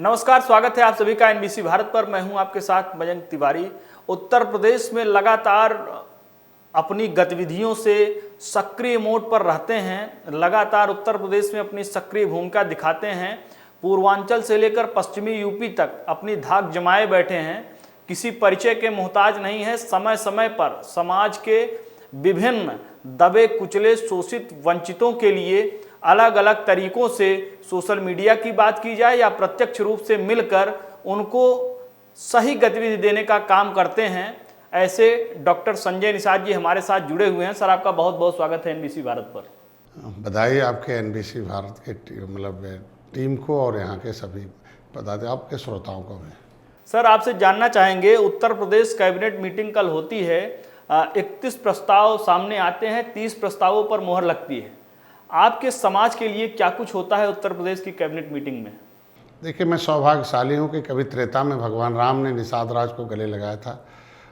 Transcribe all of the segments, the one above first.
नमस्कार, स्वागत है आप सभी का एनबीसी भारत पर। मैं हूं आपके साथ मयंक तिवारी। उत्तर प्रदेश में लगातार अपनी गतिविधियों से सक्रिय मोड पर रहते हैं, लगातार उत्तर प्रदेश में अपनी सक्रिय भूमिका दिखाते हैं। पूर्वांचल से लेकर पश्चिमी यूपी तक अपनी धाक जमाए बैठे हैं, किसी परिचय के मोहताज नहीं है। समय समय पर समाज के विभिन्न दबे कुचले शोषित वंचितों के लिए अलग अलग तरीकों से सोशल मीडिया की बात की जाए या प्रत्यक्ष रूप से मिलकर उनको सही गतिविधि देने का काम करते हैं। ऐसे डॉक्टर संजय निषाद जी हमारे साथ जुड़े हुए हैं। सर, आपका बहुत बहुत स्वागत है एनबीसी भारत पर। बधाई आपके एनबीसी भारत के टीम को और यहाँ के सभी आपके श्रोताओं को भी। सर, आपसे जानना चाहेंगे, उत्तर प्रदेश कैबिनेट मीटिंग कल होती है, 31 प्रस्ताव सामने आते हैं, 30 प्रस्तावों पर मोहर लगती है। आपके समाज के लिए क्या कुछ होता है उत्तर प्रदेश की कैबिनेट मीटिंग में? देखिए, मैं सौभाग्यशाली हूँ कि कभी त्रेता में भगवान राम ने निषाद राज को गले लगाया था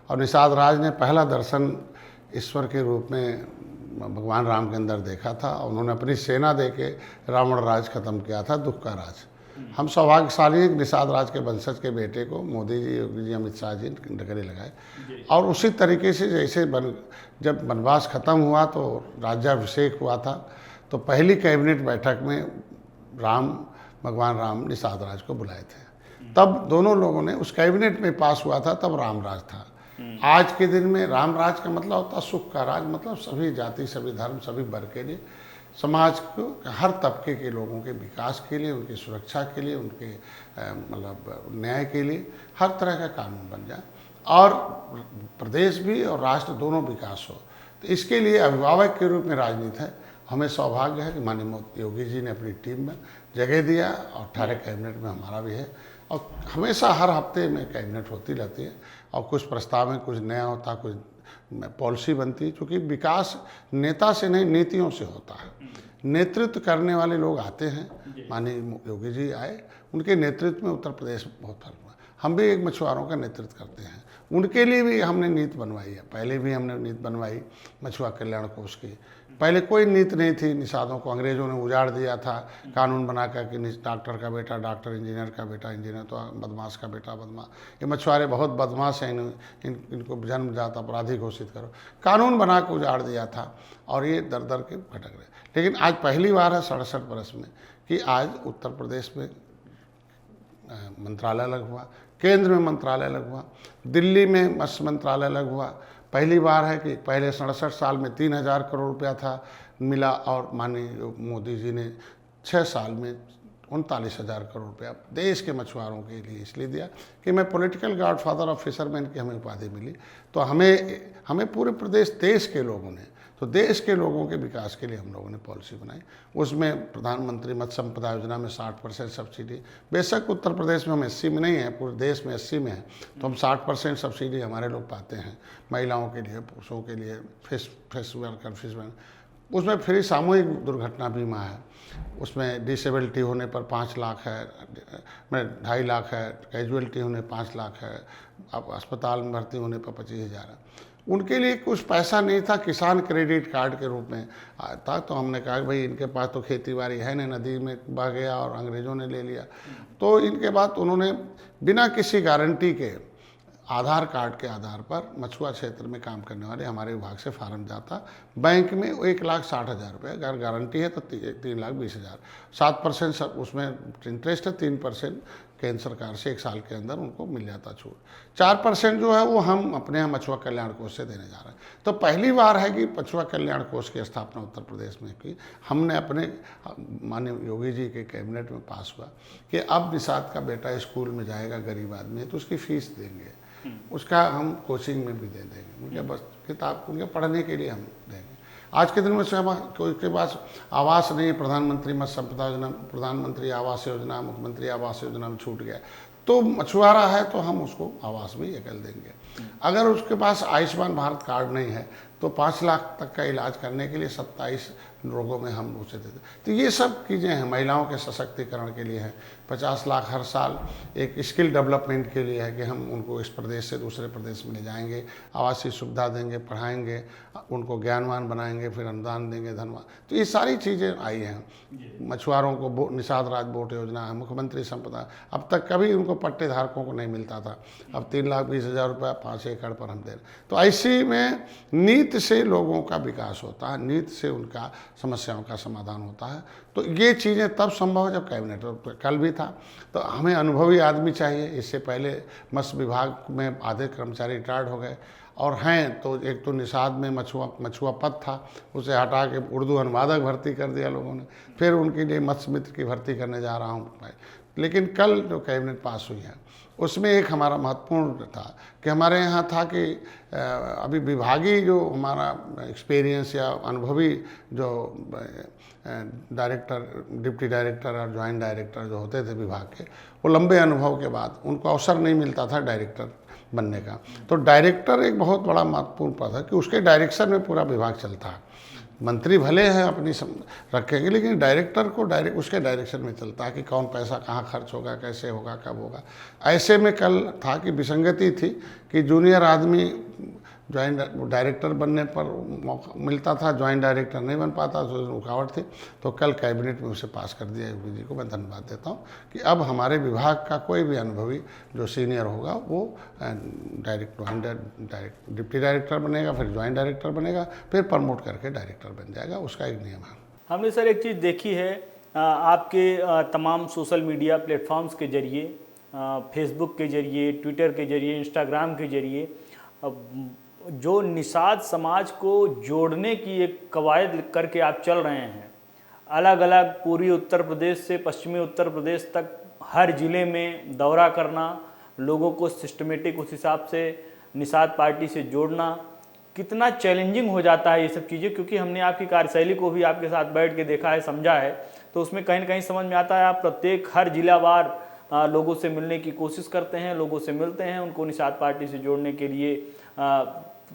और निषाद राज ने पहला दर्शन ईश्वर के रूप में भगवान राम के अंदर देखा था और उन्होंने अपनी सेना दे के रावण राज खत्म किया था, दुख का राज। हम सौभाग्यशाली हैं कि निषाद राज के वंशज के बेटे को मोदी जी, योगी जी, अमित शाह जी ने गले लगाए। और उसी तरीके से जैसे जब वनवास खत्म हुआ तो राज्याभिषेक हुआ था, तो पहली कैबिनेट बैठक में भगवान राम निषाद राज को बुलाए थे। तब दोनों लोगों ने उस कैबिनेट में पास हुआ था, तब राम राज था। आज के दिन में राम राज का मतलब होता है सुख का राज, मतलब सभी जाति, सभी धर्म, सभी वर्ग के लिए, समाज को हर तबके के लोगों के विकास के लिए, उनकी सुरक्षा के लिए, उनके न्याय के लिए हर तरह का कानून बन जाए और प्रदेश भी और राष्ट्र दोनों विकास हो। तो इसके लिए अभिभावक के रूप में राजनीति है। हमें सौभाग्य है कि माननीय योगी जी ने अपनी टीम में जगह दिया और 18 कैबिनेट में हमारा भी है और हमेशा हर हफ्ते में कैबिनेट होती रहती है और कुछ प्रस्ताव में कुछ नया होता, कुछ पॉलिसी बनती है। क्योंकि विकास नेता से नहीं, नीतियों से होता है। नेतृत्व करने वाले लोग आते हैं, माननीय योगी जी आए, उनके नेतृत्व में उत्तर प्रदेश में बहुत फर्क हुआ। हम भी एक मछुआरों का नेतृत्व करते हैं, उनके लिए भी हमने नीति बनवाई है। पहले भी हमने नीति बनवाई मछुआ कल्याण कोष की। पहले कोई नीति नहीं थी, निषादों को अंग्रेजों ने उजाड़ दिया था कानून बनाकर कि डॉक्टर का बेटा डॉक्टर, इंजीनियर का बेटा इंजीनियर, तो बदमाश का बेटा बदमाश। ये मछुआरे बहुत बदमाश हैं, इनको जन्मजात अपराधी घोषित करो। कानून बना के उजाड़ दिया था और ये दर दर के भटक रहे। लेकिन आज पहली बार है 67 वर्ष में कि आज उत्तर प्रदेश में मंत्रालय अलग हुआ, केंद्र में मंत्रालय अलग हुआ, दिल्ली में मत्स्य मंत्रालय अलग हुआ। पहली बार है कि पहले 67 साल में 3000 करोड़ रुपया था मिला और माननीय मोदी जी ने 6 साल में 39,000 करोड़ रुपया देश के मछुआरों के लिए इसलिए दिया कि मैं पॉलिटिकल गॉडफादर ऑफ फिशरमैन की हमें उपाधि मिली। तो हमें पूरे प्रदेश देश के लोगों ने, तो देश के लोगों के विकास के लिए हम लोगों ने पॉलिसी बनाई। उसमें प्रधानमंत्री मत्स्य संपदा योजना में 60% सब्सिडी, बेशक उत्तर प्रदेश में हम 80 में नहीं है, पूरे देश में 80 में है, तो हम 60% सब्सिडी हमारे लोग पाते हैं। महिलाओं के लिए, पुरुषों के लिए, फिश वर्कर, फिशमैन। उसमें फ्री सामूहिक दुर्घटना बीमा है, उसमें डिसेबिलिटी होने पर 5 लाख है, 2.5 लाख है, कैजुअलिटी होने 5 लाख है, अब अस्पताल में भर्ती होने पर 25,000 है। उनके लिए कुछ पैसा नहीं था, किसान क्रेडिट कार्ड के रूप में था। तो हमने कहा भाई इनके पास तो खेती बाड़ी है नहीं, नदी में बह गया और अंग्रेज़ों ने ले लिया। तो इनके बाद उन्होंने बिना किसी गारंटी के आधार कार्ड के आधार पर मछुआ क्षेत्र में काम करने वाले हमारे विभाग से फार्म जाता, बैंक में 1,60,000 रुपये, अगर गारंटी है तो 3,20,000। 7% सब उसमें इंटरेस्ट है, 3% केंद्र सरकार से 1 साल के अंदर उनको मिल जाता छूट। 4% जो है वो हम अपने यहाँ मछुआ कल्याण कोष से देने जा रहे हैं। तो पहली बार है कि मछुआ कल्याण कोष की स्थापना उत्तर प्रदेश में की। हमने अपने माननीय योगी जी के कैबिनेट में पास हुआ कि अब निषाद का बेटा स्कूल में जाएगा, गरीब आदमी है, तो उसकी फीस देंगे, उसका हम कोचिंग में भी दे देंगे, उनके बस किताब उनके पढ़ने के लिए हम देंगे। आज के दिन में स्वयं कोई के पास आवास नहीं है, प्रधानमंत्री मत्स्य संपदा योजना, प्रधानमंत्री आवास योजना, मुख्यमंत्री आवास योजना में छूट गया, तो मछुआरा है तो हम उसको आवास भी एकल देंगे। अगर उसके पास आयुष्मान भारत कार्ड नहीं है तो 5 लाख तक का इलाज करने के लिए 27 रोगों में हम उसे देते। तो ये सब चीज़ें हैं, महिलाओं के सशक्तिकरण के लिए हैं। 50 लाख हर साल एक स्किल डेवलपमेंट के लिए है कि हम उनको इस प्रदेश से दूसरे प्रदेश में ले जाएंगे, आवासीय सुविधा देंगे, पढ़ाएंगे, उनको ज्ञानवान बनाएंगे, फिर अनुदान देंगे, धनवान। तो ये सारी चीज़ें आई हैं। मछुआरों को निषाद राज बोट योजना है, मुख्यमंत्री संपदा, अब तक कभी उनको पट्टे धारकों को नहीं मिलता था, अब 3,20,000 रुपया 5 एकड़ पर हम दे रहे। तो ऐसी में नीति से लोगों का विकास होता है, नीति से उनका समस्याओं का समाधान होता है। तो ये चीज़ें तब संभव है जब कैबिनेट, कल भी था। तो हमें अनुभवी आदमी चाहिए। इससे पहले मत्स्य विभाग में आधे कर्मचारी रिटायर्ड हो गए और हैं, तो एक तो निषाद में मछुआ पद था, उसे हटा के उर्दू अनुवादक भर्ती कर दिया लोगों ने। फिर उनके लिए मत्स्य मित्र की भर्ती करने जा रहा हूँ। लेकिन कल जो कैबिनेट पास हुई है उसमें एक हमारा महत्वपूर्ण था कि हमारे यहाँ था कि अभी विभागीय जो हमारा एक्सपीरियंस या अनुभवी जो डायरेक्टर, डिप्टी डायरेक्टर और ज्वाइंट डायरेक्टर जो होते थे विभाग के, वो लंबे अनुभव के बाद उनको अवसर नहीं मिलता था डायरेक्टर बनने का। तो डायरेक्टर एक बहुत बड़ा महत्वपूर्ण पद है कि उसके डायरेक्शन में पूरा विभाग चलता है। मंत्री भले हैं अपनी रखेंगे, लेकिन डायरेक्टर को उसके डायरेक्शन में चलता है कि कौन पैसा कहाँ खर्च होगा, कैसे होगा, कब होगा। ऐसे में कल था कि विसंगति थी कि जूनियर आदमी ज्वाइंट डायरेक्टर बनने पर मौका मिलता था, ज्वाइंट डायरेक्टर नहीं बन पाता, तो रुकावट थी। तो कल कैबिनेट में उसे पास कर दिया। यूपी जी को मैं धन्यवाद देता हूँ कि अब हमारे विभाग का कोई भी अनुभवी जो सीनियर होगा वो डिप्टी डायरेक्टर बनेगा, फिर ज्वाइंट डायरेक्टर बनेगा, फिर प्रमोट करके डायरेक्टर बन जाएगा। उसका एक नियम है। हमने सर एक चीज़ देखी है आपके तमाम सोशल मीडिया प्लेटफॉर्म्स के जरिए, फेसबुक के जरिए, ट्विटर के जरिए, इंस्टाग्राम के जरिए जो निषाद समाज को जोड़ने की एक कवायद करके आप चल रहे हैं। अलग अलग पूर्वी उत्तर प्रदेश से पश्चिमी उत्तर प्रदेश तक हर ज़िले में दौरा करना, लोगों को सिस्टमेटिक उस हिसाब से निषाद पार्टी से जोड़ना, कितना चैलेंजिंग हो जाता है ये सब चीज़ें। क्योंकि हमने आपकी कार्यशैली को भी आपके साथ बैठ के देखा है, समझा है, तो उसमें कहीं ना कहीं समझ में आता है आप प्रत्येक हर जिलावार लोगों से मिलने की कोशिश करते हैं, लोगों से मिलते हैं, उनको निषाद पार्टी से जोड़ने के लिए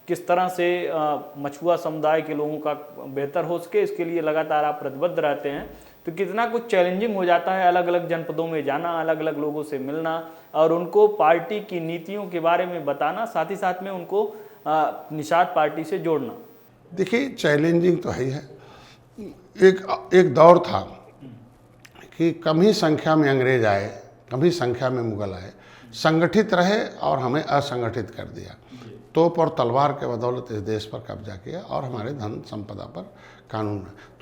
किस तरह से मछुआ समुदाय के लोगों का बेहतर हो सके, इसके लिए लगातार आप प्रतिबद्ध रहते हैं। तो कितना कुछ चैलेंजिंग हो जाता है अलग अलग जनपदों में जाना, अलग अलग लोगों से मिलना और उनको पार्टी की नीतियों के बारे में बताना, साथ ही साथ में उनको निषाद पार्टी से जोड़ना। देखिए, चैलेंजिंग तो है ही है। एक दौर था कि कम ही संख्या में अंग्रेज आए, कम ही संख्या में मुगल आए, संगठित रहे और हमें असंगठित कर दिया। तोप और तलवार के बदौलत इस देश पर कब्जा किया और हमारे धन संपदा पर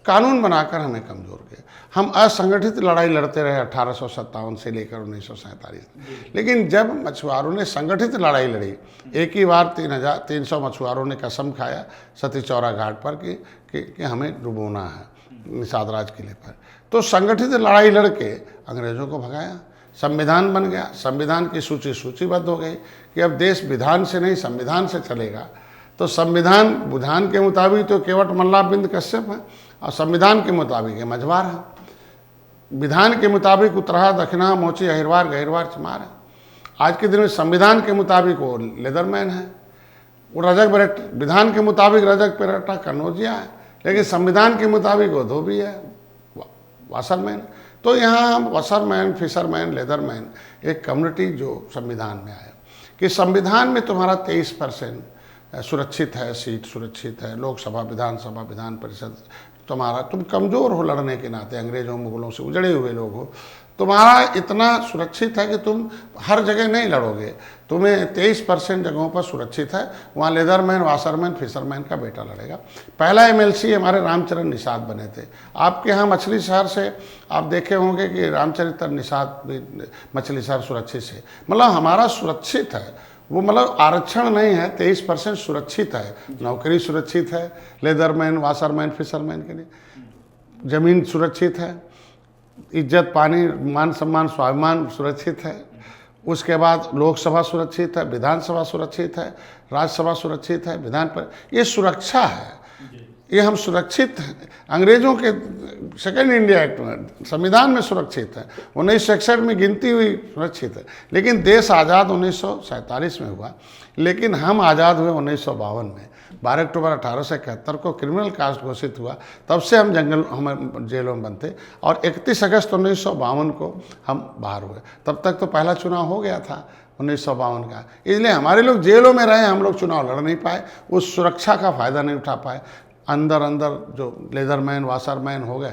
कानून बनाकर हमें कमज़ोर किया। हम असंगठित लड़ाई लड़ते रहे 1857 से लेकर 1947। लेकिन जब मछुआरों ने संगठित लड़ाई लड़ी, एक ही बार 300 मछुआरों ने कसम खाया सती चौरा घाट पर कि हमें डुबोना है निषाद राज किले पर। तो संगठित लड़ाई लड़के अंग्रेज़ों को भगाया, संविधान बन गया। संविधान की सूचीबद्ध हो गई कि अब देश विधान से नहीं संविधान से चलेगा। तो विधान के मुताबिक तो केवट मल्लाह बिंद कश्यप है और संविधान के मुताबिक है मझवार है। विधान के मुताबिक उतराहा दक्षिणा मोची अहिरवार गहिरवार चमार है। आज के दिन में संविधान के मुताबिक वो लेदरमैन है, वो रजक बरेट, विधान के मुताबिक रजक पेरटा कन्नौजिया है, लेकिन संविधान के मुताबिक वो धोबी है, वासरमैन। तो यहाँ हम वसरमैन, फिशरमैन, लेदरमैन एक कम्युनिटी जो संविधान में आया कि संविधान में तुम्हारा 23% सुरक्षित है, सीट सुरक्षित है, लोकसभा, विधानसभा, विधान परिषद तुम्हारा, तुम कमज़ोर हो लड़ने के नाते, अंग्रेज़ों मुगलों से उजड़े हुए लोग हो, तुम्हारा इतना सुरक्षित है कि तुम हर जगह नहीं लड़ोगे, तुम्हें 23% जगहों पर सुरक्षित है, वहाँ लेदरमैन, वासरमैन, फिशरमैन का बेटा लड़ेगा। पहला MLC हमारे रामचरण निषाद बने थे। आपके यहाँ मछली शहर से आप देखे होंगे कि रामचरित्र निषाद भी मछली शहर सुरक्षित है, मतलब हमारा सुरक्षित है वो, मतलब आरक्षण नहीं है, 23% सुरक्षित है, नौकरी सुरक्षित है, लेदरमैन, वासरमैन, फिशरमैन के लिए ज़मीन सुरक्षित है, इज्जत, पानी, मान सम्मान, स्वाभिमान सुरक्षित है। उसके बाद लोकसभा सुरक्षित है, विधानसभा सुरक्षित है, राज्यसभा सुरक्षित है, ये सुरक्षा है। ये हम सुरक्षित हैं, अंग्रेजों के सेकेंड इंडिया एक्ट में संविधान में सुरक्षित है, 1961 में गिनती हुई सुरक्षित है। लेकिन देश आज़ाद 1947 में हुआ, लेकिन हम आज़ाद हुए 1952 में। 12 अक्टूबर 1871 को क्रिमिनल कास्ट घोषित हुआ, तब से हम जेलों में बंद थे, और 31 अगस्त 1952 को हम बाहर हुए। तब तक तो पहला चुनाव हो गया था 1952 का, इसलिए हमारे लोग जेलों में रहे, हम लोग चुनाव लड़ नहीं पाए, उस सुरक्षा का फ़ायदा नहीं उठा पाए। अंदर अंदर जो लेदरमैन वाशरमैन हो गए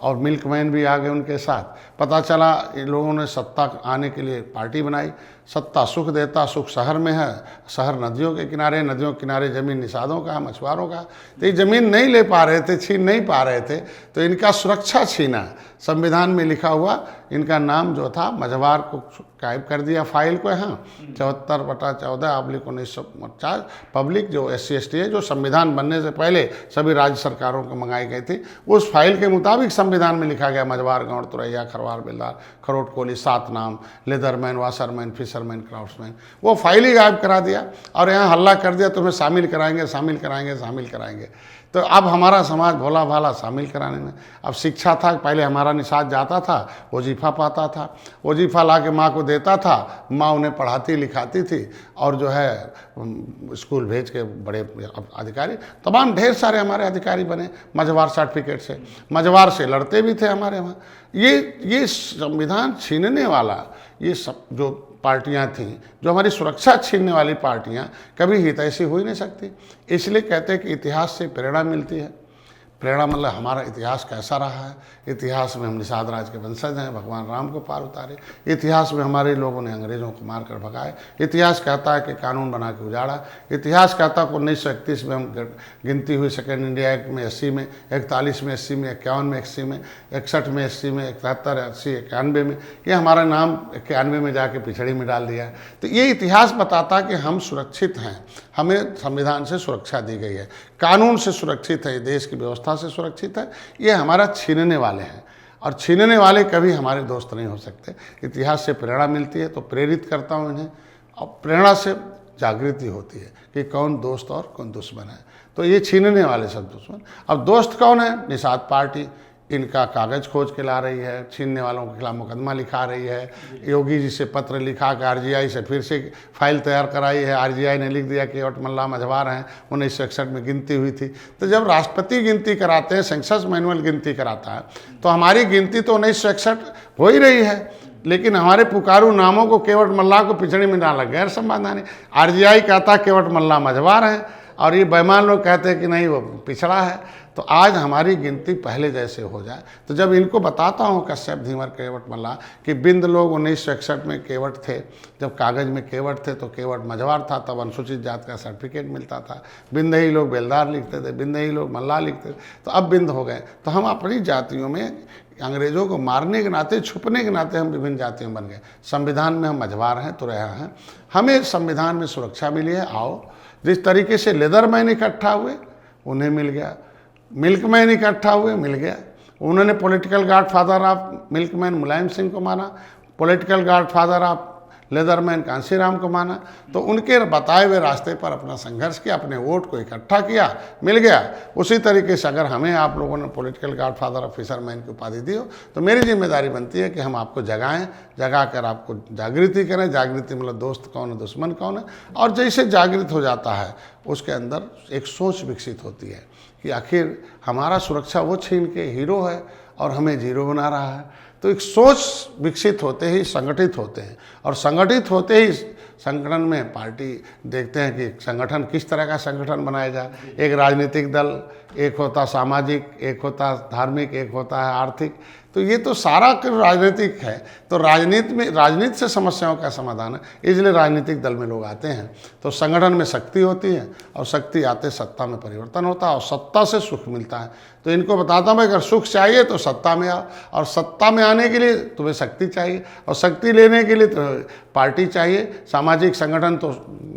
और मिल्कमैन भी आ गए उनके साथ। पता चला इन लोगों ने सत्ता आने के लिए पार्टी बनाई। सत्ता सुख देता, सुख शहर में है, शहर नदियों के किनारे, नदियों के किनारे ज़मीन निषादों का, मछुआरों का। तो ये ज़मीन नहीं ले पा रहे थे, छीन नहीं पा रहे थे, तो इनका सुरक्षा छीना। संविधान में लिखा हुआ इनका नाम जो था मझवार को गायब कर दिया फाइल को। यहाँ 74/14/1949 पब्लिक जो SC/ST है, जो संविधान बनने से पहले सभी राज्य सरकारों को मंगाई गई थी, उस फाइल के मुताबिक संविधान में लिखा गया मझवार, गौड़, तुरैया, खरवार, बेलदार, खरोट कोली, 7 नाम, लेदरमैन, वाशरमैन, फिशरमैन, क्राफ्ट्समैन। वो फाइल ही गायब करा दिया और यहाँ हल्ला कर दिया तुम्हें शामिल कराएंगे, शामिल कराएंगे, शामिल कराएंगे। तो अब हमारा समाज भोला भाला शामिल कराने में। अब शिक्षा था, पहले हमारा निषाद जाता था, वजीफ़ा पाता था, वजीफ़ा ला के माँ को देता था, माँ उन्हें पढ़ाती लिखाती थी, और जो है स्कूल भेज के बड़े अधिकारी, तमाम ढेर सारे हमारे अधिकारी बने मझवार सर्टिफिकेट से, मझवार से लड़ते भी थे हमारे वहाँ। ये संविधान छीनने वाला, ये सब जो पार्टियां थीं, जो हमारी सुरक्षा छीनने वाली पार्टियां, कभी हितैषी हो ही नहीं सकती। इसलिए कहते हैं कि इतिहास से प्रेरणा मिलती है। प्रेरणा मतलब हमारा इतिहास कैसा रहा है। इतिहास में हम निषाद राज के वंशज हैं, भगवान राम को पार उतारे। इतिहास में हमारे लोगों ने अंग्रेज़ों को मार कर भगाए। इतिहास कहता है कि कानून बना के उजाड़ा। इतिहास कहता है कि 1931 में हम गिनती हुई सेकेंड इंडिया एक्ट में 80 में, 41 में, 80 में, 51 में, 81 में, 61 में, 80 में, 71, 80, 91 में, ये हमारा नाम 91 में जाके पिछड़ी में डाल दिया। तो ये इतिहास बताता है कि हम सुरक्षित हैं, हमें संविधान से सुरक्षा दी गई है, कानून से सुरक्षित है, देश की व्यवस्था से सुरक्षित है। ये हमारा छीनने वाले हैं, और छीनने वाले कभी हमारे दोस्त नहीं हो सकते। इतिहास से प्रेरणा मिलती है तो प्रेरित करता हूँ इन्हें, और प्रेरणा से जागृति होती है कि कौन दोस्त और कौन दुश्मन है। तो ये छीनने वाले सब दुश्मन। अब दोस्त कौन है? निषाद पार्टी इनका कागज़ खोज के ला रही है, छीनने वालों के खिलाफ मुकदमा लिखा रही है, योगी जी से पत्र लिखा के RGI से फिर से फाइल तैयार कराई है। RGI ने लिख दिया कि केवट मल्ला मझवार हैं, 1961 में गिनती हुई थी। तो जब राष्ट्रपति गिनती कराते हैं, सेंसस मैनुअल गिनती कराता है, तो हमारी गिनती तो 1961 हो ही रही है, लेकिन हमारे पुकारू नामों को केवट मल्ला को पिछड़ी में डाला, गैर संवैधानिक। RGI कहता केवट मल्ला मझवार हैं, और ये बेईमान लोग कहते हैं कि नहीं वो पिछड़ा है। तो आज हमारी गिनती पहले जैसे हो जाए। तो जब इनको बताता हूँ कश्यप, धीवर, केवट मल्ला कि बिंद लोग 1961 में केवट थे, जब कागज़ में केवट थे तो केवट मझवार था, तब अनुसूचित जात का सर्टिफिकेट मिलता था। बिंदही लोग बेलदार लिखते थे, बिंदही लोग मल्ला लिखते थे, तो अब बिंद हो गए। तो हम अपनी जातियों में अंग्रेज़ों को मारने के नाते, छुपने के नाते हम विभिन्न जातियों में बन गए। संविधान में हम मझवार हैं, तुरैया हैं, हमें संविधान में सुरक्षा मिली है। आओ, जिस तरीके से लेदरमैन इकट्ठा हुए उन्हें मिल गया, मिल्कमैन इकट्ठा हुए मिल गया। उन्होंने political godfather of milkman Mulayam Singh को माना, पॉलिटिकल गॉडफादर ऑफ लेदरमैन कांशीराम को माना। तो उनके बताए हुए रास्ते पर अपना संघर्ष किया, अपने वोट को इकट्ठा किया, मिल गया। उसी तरीके से अगर हमें आप लोगों ने पॉलिटिकल गॉडफादर ऑफ फिशरमैन की उपाधि दी हो, तो मेरी जिम्मेदारी बनती है कि हम आपको जगाएं, जगा कर आपको जागृति करें। जागृति मतलब दोस्त कौन है, दुश्मन कौन है। और जैसे जागृत हो जाता है, उसके अंदर एक सोच विकसित होती है कि आखिर हमारा सुरक्षा वो छीन के हीरो है और हमें जीरो बना रहा है। तो एक सोच विकसित होते ही संगठित होते हैं, और संगठित होते ही संगठन में पार्टी देखते हैं कि संगठन किस तरह का संगठन बनाया जाए। एक राजनीतिक दल, एक होता सामाजिक, एक होता धार्मिक, एक होता है आर्थिक। तो ये तो सारा राजनीतिक है। तो राजनीति से समस्याओं का समाधान है, इसलिए राजनीतिक दल में लोग आते हैं। तो संगठन में शक्ति होती है, और शक्ति आते सत्ता में परिवर्तन होता है, और सत्ता से सुख मिलता है। तो इनको बताता हूँ, अगर सुख चाहिए तो सत्ता में आओ, और सत्ता में आने के लिए तुम्हें शक्ति चाहिए, और शक्ति लेने के लिए तो पार्टी चाहिए। सामाजिक संगठन तो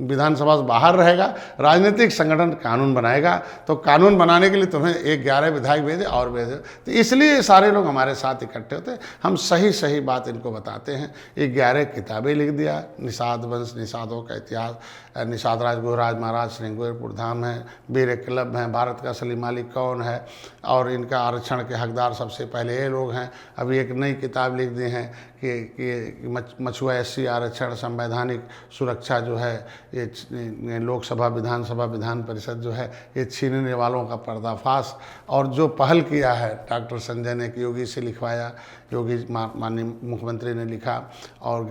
विधानसभा से बाहर रहेगा, राजनीतिक संगठन कानून बनाएगा, तो कानून बनाने के लिए तुम्हें 11 विधायक भेजे और भेजे। तो इसलिए सारे लोग हमारे साथ इकट्ठे होते हैं, हम सही सही बात इनको बताते हैं। 11 किताबें लिख दिया, निषाद वंश, निषादों का इतिहास, निषाद राज, गुरुराज महाराज, श्रृंगेरपुर धाम है, वीर क्लब हैं, भारत का असली मालिक कौन है, और इनका आरक्षण के हकदार सबसे पहले ये लोग हैं। अभी एक नई किताब लिख दी है कि मछुआ SC आरक्षण, संवैधानिक सुरक्षा जो है, ये लोकसभा, विधानसभा, विधान परिषद जो है, ये छीनने वालों का पर्दाफाश। और जो पहल किया है डॉक्टर संजय ने, योगी से लिखवाया, योगी माननीय मुख्यमंत्री ने लिखा, और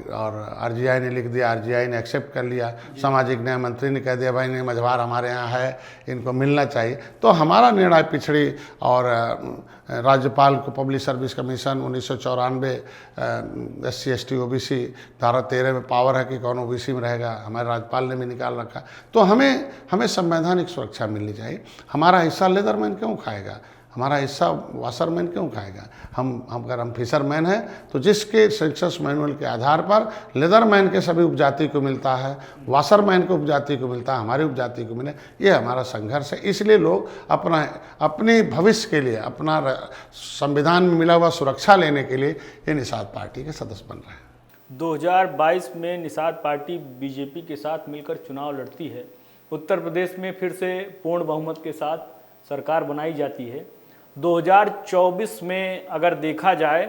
RGI ने लिख दिया, RGI ने एक्सेप्ट कर लिया, सामाजिक न्याय मंत्री ने कह दिया भाई नहीं, मझवार हमारे यहाँ है, इनको मिलना चाहिए। तो हमारा निर्णय पिछड़ी और राज्यपाल को public service commission 1994 SC ST OBC धारा 13 में पावर है कि कौन OBC में रहेगा, हमारे राज्यपाल ने भी निकाल रखा। तो हमें संवैधानिक सुरक्षा मिलनी चाहिए। हमारा हिस्सा लेदरमैन क्यों खाएगा, हमारा हिस्सा वाशरमैन क्यों खाएगा? अगर हम फिशरमैन हैं तो जिसके सेंसस मैनुअल के आधार पर लेदरमैन के सभी उपजाति को मिलता है, वाशरमैन को उपजाति को मिलता है, हमारी उपजाति को मिले, ये हमारा संघर्ष है। इसलिए लोग अपने भविष्य के लिए, अपना संविधान में मिला हुआ सुरक्षा लेने के लिए ये निषाद पार्टी के सदस्य बन रहे हैं। 2022 में निषाद पार्टी BJP के साथ मिलकर चुनाव लड़ती है। उत्तर प्रदेश में फिर से पूर्ण बहुमत के साथ सरकार बनाई जाती है। 2024 में अगर देखा जाए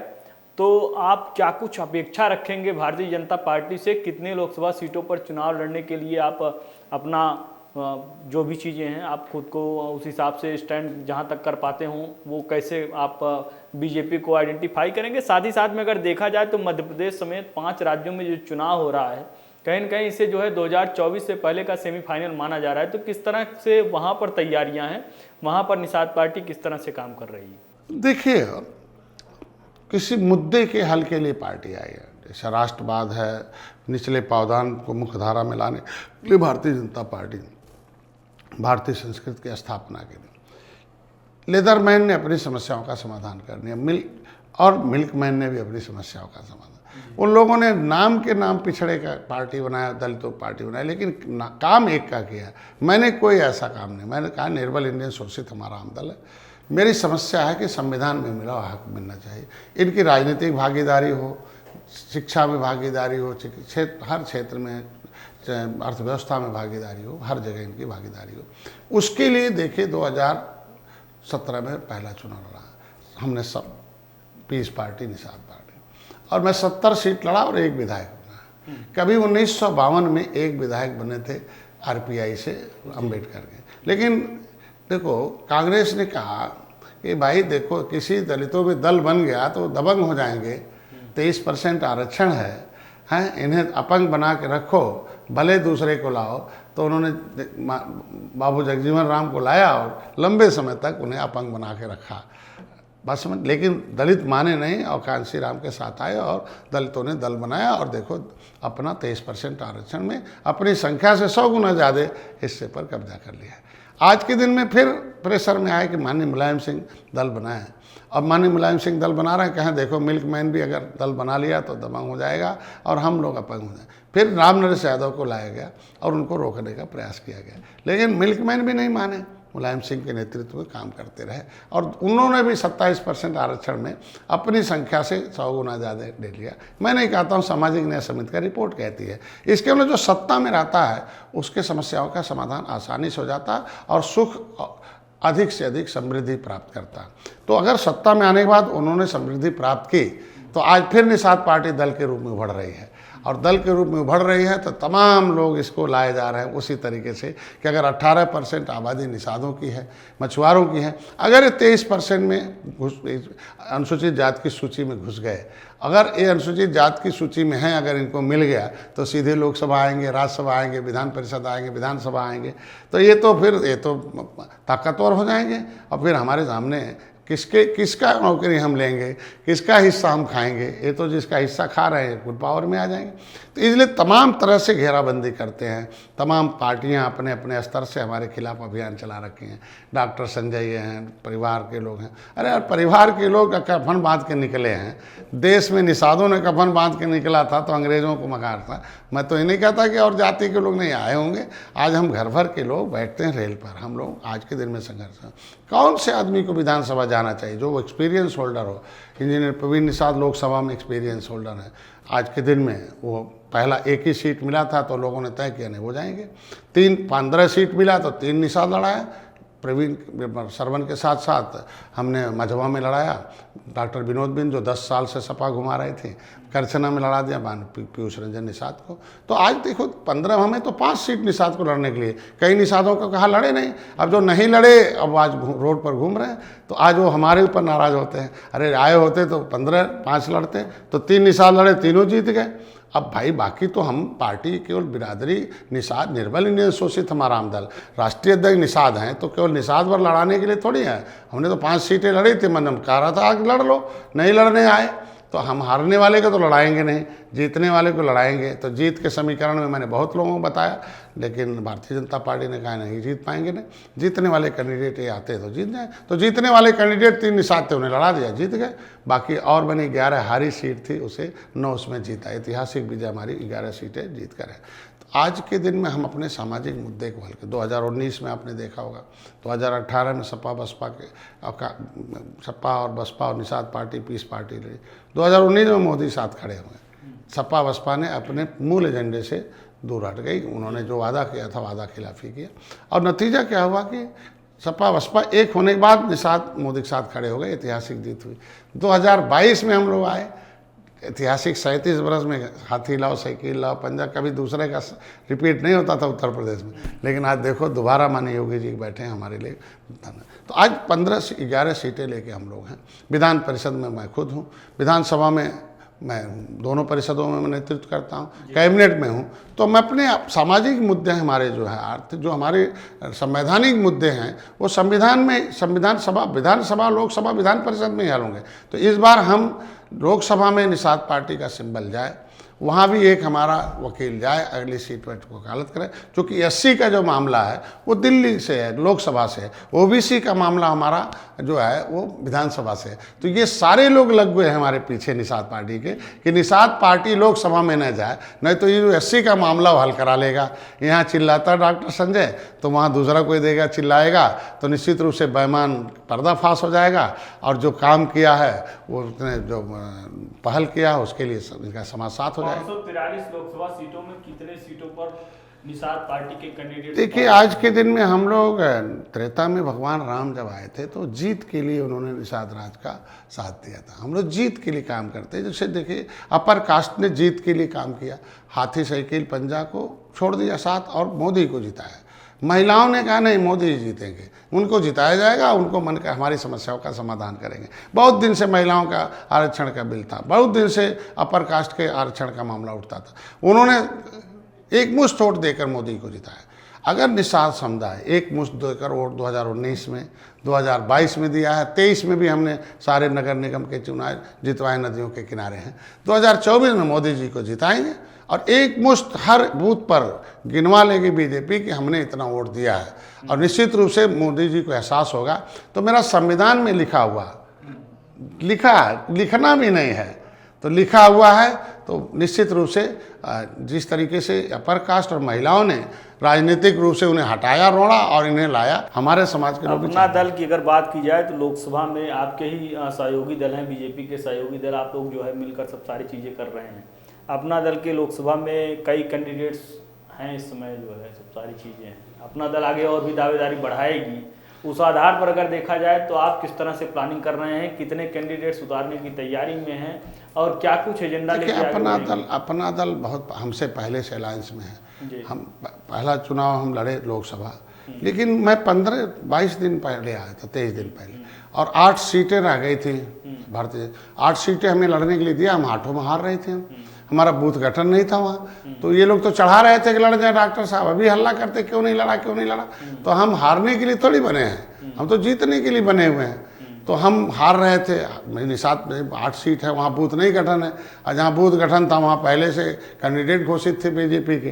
तो आप क्या कुछ अपेक्षा रखेंगे भारतीय जनता पार्टी से? कितने लोकसभा सीटों पर चुनाव लड़ने के लिए आप अपना जो भी चीज़ें हैं, आप खुद को उस हिसाब से स्टैंड जहां तक कर पाते हों, वो कैसे आप BJP को आइडेंटिफाई करेंगे? साथ ही साथ में अगर देखा जाए तो मध्य प्रदेश समेत 5 राज्यों में जो चुनाव हो रहा है, कहीं न कहीं इसे जो है 2024 से पहले का सेमीफाइनल माना जा रहा है। तो किस तरह से वहाँ पर तैयारियाँ हैं, वहाँ पर निषाद पार्टी किस तरह से काम कर रही है? देखिए, किसी मुद्दे के हल के लिए पार्टी आई है, जैसे राष्ट्रवाद है, निचले पावदान को मुख्य धारा में लाने के लिए भारतीय जनता पार्टी, भारतीय संस्कृति की स्थापना के लिए लेदरमैन ने अपनी समस्याओं का समाधान कर दिया, मिल्कमैन ने भी अपनी समस्याओं का समाधान। उन लोगों ने नाम के नाम पिछड़े का पार्टी बनाया, दलितों पार्टी बनाया, लेकिन काम एक का किया। मैंने कोई ऐसा काम नहीं, मैंने कहा निर्बल इंडियन शोषित हमारा आमदल है। मेरी समस्या है कि संविधान में मिला हक मिलना चाहिए, इनकी राजनीतिक भागीदारी हो, शिक्षा में भागीदारी हो, हर क्षेत्र में, अर्थव्यवस्था में भागीदारी हो, हर जगह इनकी भागीदारी हो। उसके लिए देखिए 2017 में पहला चुनाव लड़ा, हमने सब पीस पार्टी, निषाद पार्टी, और मैं 70 सीट लड़ा और 1 विधायक बना। कभी 1952 में 1 विधायक बने थे RPI से, अम्बेडकर के। लेकिन देखो, कांग्रेस ने कहा कि भाई देखो, किसी दलितों में दल बन गया तो दबंग हो जाएंगे, 23% आरक्षण है, इन्हें अपंग बना के रखो, भले दूसरे को लाओ। तो उन्होंने बाबू जगजीवन राम को लाया और लंबे समय तक उन्हें अपंग बना के रखा बस में। लेकिन दलित माने नहीं और कांसी राम के साथ आए और दलितों ने दल बनाया, और देखो अपना 23% आरक्षण में अपनी संख्या से 100 गुना ज़्यादा हिस्से पर कब्जा कर लिया है। आज के दिन में फिर प्रेशर में आए कि माननीय मुलायम सिंह दल बनाए। अब माननीय मुलायम सिंह दल बना रहे हैं, कहें देखो मिल्कमैन भी अगर दल बना लिया तो दबंग हो जाएगा और हम लोग अपंग हो जाए। फिर राम नरेश यादव को लाया गया और उनको रोकने का प्रयास किया गया, लेकिन मिल्कमैन भी नहीं माने, मुलायम सिंह के नेतृत्व में काम करते रहे और उन्होंने भी 27% आरक्षण में अपनी संख्या से 100 गुना ज़्यादा ले लिया। मैं नहीं कहता हूँ, सामाजिक न्याय समिति का रिपोर्ट कहती है। इसके मतलब जो सत्ता में रहता है उसके समस्याओं का समाधान आसानी से हो जाता है और सुख अधिक से अधिक समृद्धि प्राप्त करता है। तो अगर सत्ता में आने के बाद उन्होंने समृद्धि प्राप्त की तो आज फिर निषाद पार्टी दल के रूप में उभर रही है, और दल के रूप में उभर रही है तो तमाम लोग इसको लाए जा रहे हैं उसी तरीके से कि अगर 18% आबादी निषादों की है, मछुआरों की है, अगर ये 23% में अनुसूचित जाति की सूची में घुस गए, अगर ये अनुसूचित जाति की सूची में हैं, अगर इनको मिल गया तो सीधे लोकसभा आएंगे, राज्यसभा आएंगे, विधान परिषद आएंगे, विधानसभा आएंगे, तो ये तो फिर ये तो ताकतवर हो जाएंगे और फिर हमारे सामने किसका नौकरी हम लेंगे, किसका हिस्सा हम खाएंगे। ये तो जिसका हिस्सा खा रहे हैं गुड पावर में आ जाएंगे। तो इसलिए तमाम तरह से घेराबंदी करते हैं। तमाम पार्टियां अपने अपने स्तर से हमारे खिलाफ अभियान चला रखे हैं। डॉक्टर संजय हैं, परिवार के लोग हैं। अरे यार, परिवार के लोग कफन बांध के निकले हैं। देश में निषादों ने कफन बांध के निकला था तो अंग्रेज़ों को मकार था। मैं तो ये नहीं कहता कि और जाति के लोग नहीं आए होंगे। आज हम घर भर के लोग बैठते हैं रेल पर। हम लोग आज के दिन में संघर्ष। कौन से आदमी को विधानसभा जाना चाहिए जो वो एक्सपीरियंस होल्डर हो। इंजीनियर प्रवीण निषाद लोकसभा में एक्सपीरियंस होल्डर है। आज के दिन में वो पहला एक ही सीट मिला था तो लोगों ने तय किया नहीं वो जाएंगे। 15 सीट मिला तो 3 निषाद लड़ाया। प्रवीण सरवन के साथ साथ हमने मझवा में लड़ाया। डॉक्टर विनोद बिंद जो 10 साल से सपा घुमा रहे थे, करछना में लड़ा दिया पीयूष रंजन निषाद को। तो आज देखो 15 हमें तो 5 सीट निषाद को लड़ने के लिए। कई निषादों को कहा लड़े नहीं। अब जो नहीं लड़े अब आज रोड पर घूम रहे हैं तो आज वो हमारे ऊपर नाराज़ होते हैं। अरे आए होते तो 5 लड़ते तो 3 निषाद लड़े, तीनों जीत गए। अब भाई बाकी तो हम पार्टी केवल बिरादरी निषाद निर्बल इंडियन शोषित हमारा आम दल राष्ट्रीय अध्यक्ष निषाद हैं तो केवल निषाद पर लड़ाने के लिए थोड़ी है। हमने तो 5 सीटें लड़ी थी। मन कह रहा था आगे लड़ लो, नहीं लड़ने आए तो हम हारने वाले को तो लड़ाएंगे नहीं, जीतने वाले को लड़ाएंगे। तो जीत के समीकरण में मैंने बहुत लोगों को बताया, लेकिन भारतीय जनता पार्टी ने कहा नहीं जीत पाएंगे नहीं। जीतने वाले कैंडिडेट ये आते तो जीत जाए। तो जीतने वाले कैंडिडेट 3 निषाद थे, उन्हें लड़ा दिया, जीत गए। बाकी और बनी 11 हारी सीट थी, उसे 9 उसमें जीता। ऐतिहासिक विजय हमारी 11 सीटें जीत कर है। तो आज के दिन में हम अपने सामाजिक मुद्दे को हल कर 2019 में आपने देखा होगा 2018 में सपा और बसपा और निषाद पार्टी पीस पार्टी लड़ी। 2019 में मोदी साथ खड़े हुए। सपा बसपा ने अपने मूल एजेंडे से दूर हट गई। उन्होंने जो वादा किया था वादा खिलाफी किया और नतीजा क्या हुआ कि सपा बसपा एक होने के बाद निषाद मोदी के साथ खड़े हो गए। ऐतिहासिक जीत हुई। 2022 में हम लोग आए। ऐतिहासिक 37 वर्ष में हाथी लाओ, साइकिल लाओ, पंजा, कभी दूसरे का रिपीट नहीं होता था उत्तर प्रदेश में। लेकिन आज देखो दोबारा माननीय योगी जी बैठे हैं हमारे लिए। तो आज 11 सीटें लेके हम लोग हैं। विधान परिषद में मैं खुद हूँ। विधानसभा में मैं दोनों परिषदों में नेतृत्व करता हूँ। कैबिनेट में हूँ। तो मैं अपने सामाजिक मुद्दे हमारे जो है जो हमारे संवैधानिक मुद्दे हैं वो विधानसभा लोकसभा विधान परिषद में ही हल होंगे। तो इस बार हम लोकसभा में निषाद पार्टी का सिंबल जाए, वहाँ भी एक हमारा वकील जाए, अगली सीट पर वकालत करे। क्योंकि एससी का जो मामला है वो दिल्ली से है, लोकसभा से है। ओबीसी का मामला हमारा जो है वो विधानसभा से है। तो ये सारे लोग लग गए हैं हमारे पीछे निषाद पार्टी के कि निषाद पार्टी लोकसभा में न जाए, नहीं तो ये जो एससी का मामला वो हल करा लेगा। यहाँ चिल्लाता डॉक्टर संजय तो वहाँ दूसरा कोई देगा चिल्लाएगा, तो निश्चित रूप से बेईमान पर्दाफाश हो जाएगा। और जो काम किया है वो उसने जो पहल किया उसके लिए इनका समाज साथ हो जाएगा। 543 लोकसभा सीटों में कितने सीटों पर निषाद पार्टी के कैंडिडेट? देखिए आज के दिन में हम लोग त्रेता में भगवान राम जब आए थे तो जीत के लिए उन्होंने निषाद राज का साथ दिया था। हम लोग जीत के लिए काम करते हैं। जैसे देखिए अपर कास्ट ने जीत के लिए काम किया, हाथी साइकिल पंजा को छोड़ दिया साथ और मोदी को जिताया। महिलाओं ने कहा नहीं मोदी ही जीतेंगे, उनको जिताया जाएगा, उनको मन का हमारी समस्याओं का समाधान करेंगे। बहुत दिन से महिलाओं का आरक्षण का बिल था, बहुत दिन से अपर कास्ट के आरक्षण का मामला उठता था। उन्होंने एक मुश्त वोट देकर मोदी को जिताया। अगर निषाद समुदाय एक मुश्त देकर वोट 2019 में 2022 में दिया है, 23 में भी हमने सारे नगर निगम के चुनाव जितवाए, नदियों के किनारे हैं। 2024 में मोदी जी को जिताएंगे और एक मुश्त हर बूथ पर गिनवा लेगी बीजेपी कि हमने इतना वोट दिया है। और निश्चित रूप से मोदी जी को एहसास होगा। तो मेरा संविधान में लिखा हुआ लिखना भी नहीं है तो लिखा हुआ है। तो निश्चित रूप से जिस तरीके से अपर कास्ट और महिलाओं ने राजनीतिक रूप से उन्हें हटाया, रोड़ा और इन्हें लाया, हमारे समाज के लोग। अपना दल की अगर बात की जाए तो लोकसभा में आपके ही सहयोगी दल हैं, बीजेपी के सहयोगी दल, आप लोग जो है मिलकर सब सारी चीज़ें कर रहे हैं। अपना दल के लोकसभा में कई कैंडिडेट्स हैं, इस समय जो है सब सारी चीज़ें हैं। अपना दल आगे और भी दावेदारी बढ़ाएगी। उस आधार पर अगर देखा जाए तो आप किस तरह से प्लानिंग कर रहे हैं, कितने कैंडिडेट्स उतारने की तैयारी में हैं और क्या कुछ एजेंडा लेके अपना दल बहुत हमसे पहले से अलायंस में है। हम पहला चुनाव हम लड़े लोकसभा, लेकिन मैं 15-22 दिन पहले आया था, 23 दिन पहले, और 8 सीटें रह गई थी भारतीय। 8 सीटें हमें लड़ने के लिए दिया, हम 8 में हार रहे थे। हमारा बूथ गठन नहीं था वहाँ। तो ये लोग तो चढ़ा रहे थे कि लड़ जाए डॉक्टर साहब, अभी हल्ला करते क्यों नहीं लड़ा क्यों नहीं लड़ा। तो हम हारने के लिए थोड़ी बने हैं, हम तो जीतने के लिए बने हुए हैं। तो हम हार रहे थे। मेरे निषाद में 8 सीट है, वहाँ बूथ नहीं गठन है, और जहाँ बूथ गठन था वहाँ पहले से कैंडिडेट घोषित थे बीजेपी के।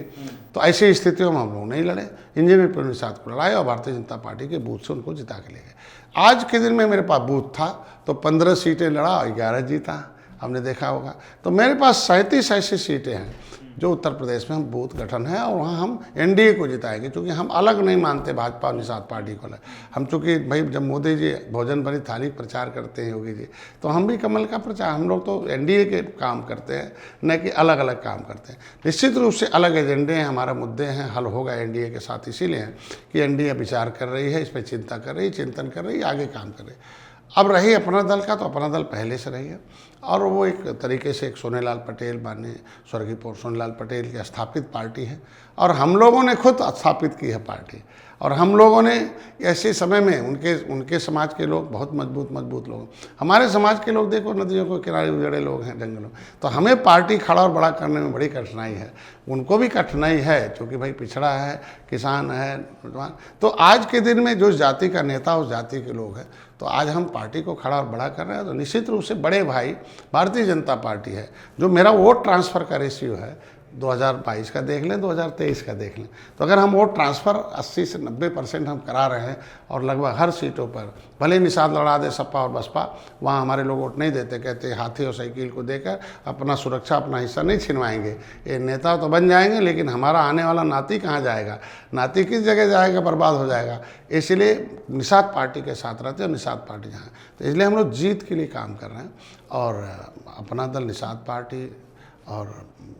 तो ऐसी स्थितियों में हम लोग नहीं लड़े, इंजीनियर पर निषाद को लड़ाए और भारतीय जनता पार्टी के बूथ से उनको जिता के ले गए। आज के दिन में मेरे पास बूथ था तो 15 सीटें लड़ा और 11 जीता, हमने देखा होगा। तो मेरे पास 37 ऐसी सीटें हैं जो उत्तर प्रदेश में हम बूथ गठन है, और वहाँ हम एनडीए को जिताएंगे, क्योंकि हम अलग नहीं मानते भाजपा और निषाद पार्टी को। हम चूँकि भाई जब मोदी जी भोजन भरी थाली प्रचार करते हैं योगी जी, तो हम भी कमल का प्रचार, हम लोग तो एनडीए के काम करते हैं, न कि अलग अलग काम करते हैं। निश्चित रूप से अलग एजेंडे हैं, हमारा मुद्दे हैं, हल होगा एनडीए के साथ, इसीलिए है कि एनडीए विचार कर रही है, इस पर चिंता कर रही है, चिंतन कर रही है, आगे काम कर रही है। अब रही अपना दल का, तो अपना दल पहले से रही है, और वो एक तरीके से एक सोनेलाल पटेल, माननीय स्वर्गीय सोनेलाल पटेल की स्थापित पार्टी है, और हम लोगों ने खुद स्थापित की है पार्टी। और हम लोगों ने ऐसे समय में उनके समाज के लोग बहुत मजबूत लोग, हमारे समाज के लोग देखो नदियों के किनारे उजड़े लोग हैं, जंगलों। तो हमें पार्टी खड़ा और बड़ा करने में बड़ी कठिनाई है, उनको भी कठिनाई है, क्योंकि भाई पिछड़ा है, किसान है, नौजवान। तो आज के दिन में जो जाति का नेता उस जाति के लोग हैं, तो आज हम पार्टी को खड़ा और बड़ा कर रहे हैं। तो निश्चित रूप से बड़े भाई भारतीय जनता पार्टी है। जो मेरा वोट ट्रांसफ़र का रेशियो है 2022 का देख लें, 2023 का देख लें, तो अगर हम वोट ट्रांसफ़र 80 से 90% हम करा रहे हैं, और लगभग हर सीटों पर भले निषाद लड़ा दे सपा और बसपा, वहाँ हमारे लोग वोट नहीं देते, कहते हाथी और साइकिल को देकर अपना सुरक्षा, अपना हिस्सा नहीं छिनवाएंगे। ये नेता तो बन जाएंगे, लेकिन हमारा आने वाला नाती कहाँ जाएगा, नाती किस जगह जाएगा, बर्बाद हो जाएगा। इसलिए निषाद पार्टी के साथ रहते हैं, और निषाद पार्टी जहाँ, तो इसलिए हम लोग जीत के लिए काम कर रहे हैं। और अपना दल, निषाद पार्टी और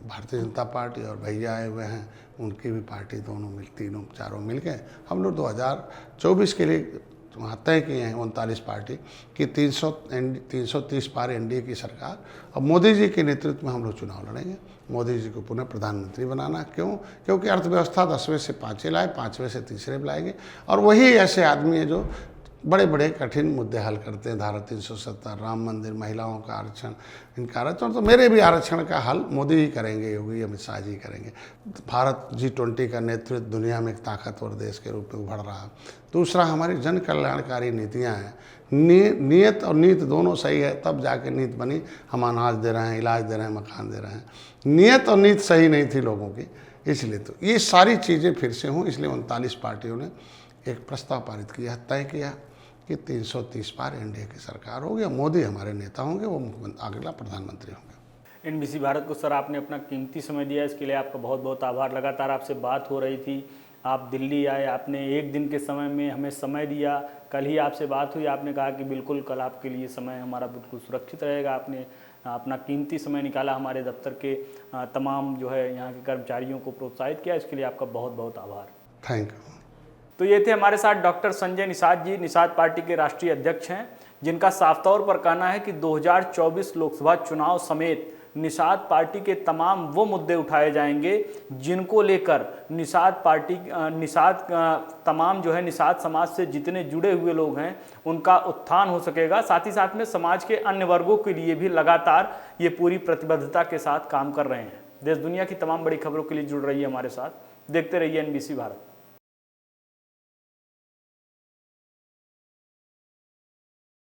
भारतीय जनता पार्टी, और भैया आए हुए हैं उनकी भी पार्टी, दोनों तीनों चारों मिल के हम लोग 2024 के लिए वहाँ तय किए हैं 39 पार्टी की 330 पार एनडीए की सरकार, और मोदी जी के नेतृत्व में हम लोग चुनाव लड़ेंगे। मोदी जी को पुनः प्रधानमंत्री बनाना। क्यों? क्योंकि अर्थव्यवस्था 10वें से 5वें लाए, 5वें से तीसरे में लाएंगे, और वही ऐसे आदमी है जो बड़े बड़े कठिन मुद्दे हल करते हैं। धारा 370, राम मंदिर, महिलाओं का आरक्षण, इनका आरक्षण, तो मेरे भी आरक्षण का हल मोदी ही करेंगे, योगी अमित शाह जी करेंगे। भारत G20 का नेतृत्व दुनिया में एक ताकतवर देश के रूप में उभर रहा है। दूसरा, हमारी जन कल्याणकारी नीतियाँ हैं। नीयत और नीत दोनों सही है, तब जाके नीत बनी। हम अनाज दे रहे हैं, इलाज दे रहे हैं, मकान दे रहे हैं। नीयत और नीत सही नहीं थी लोगों की, इसलिए तो ये सारी चीज़ें फिर से हों, इसलिए 39 पार्टियों ने एक प्रस्ताव पारित किया, तय किया कि 330 पार एनडीए की सरकार होगी, मोदी हमारे नेता होंगे, वो अगला प्रधानमंत्री होंगे। एनबीसी भारत को सर आपने अपना कीमती समय दिया, इसके लिए आपका बहुत बहुत आभार। लगातार आपसे बात हो रही थी, आप दिल्ली आए, आपने एक दिन के समय में हमें समय दिया। कल ही आपसे बात हुई, आपने कहा कि बिल्कुल कल आपके लिए समय हमारा बिल्कुल सुरक्षित रहेगा। आपने अपना कीमती समय निकाला, हमारे दफ्तर के तमाम जो है यहाँ के कर्मचारियों को प्रोत्साहित किया, इसके लिए आपका बहुत बहुत आभार। Thank you. तो ये थे हमारे साथ डॉक्टर संजय निषाद जी, निषाद पार्टी के राष्ट्रीय अध्यक्ष हैं, जिनका साफ तौर पर कहना है कि 2024 लोकसभा चुनाव समेत निषाद पार्टी के तमाम वो मुद्दे उठाए जाएंगे जिनको लेकर तमाम जो है निषाद समाज से जितने जुड़े हुए लोग हैं उनका उत्थान हो सकेगा। साथ ही साथ में समाज के अन्य वर्गों के लिए भी लगातार ये पूरी प्रतिबद्धता के साथ काम कर रहे हैं। देश दुनिया की तमाम बड़ी खबरों के लिए जुड़ रही है हमारे साथ, देखते रहिए एनबीसी भारत।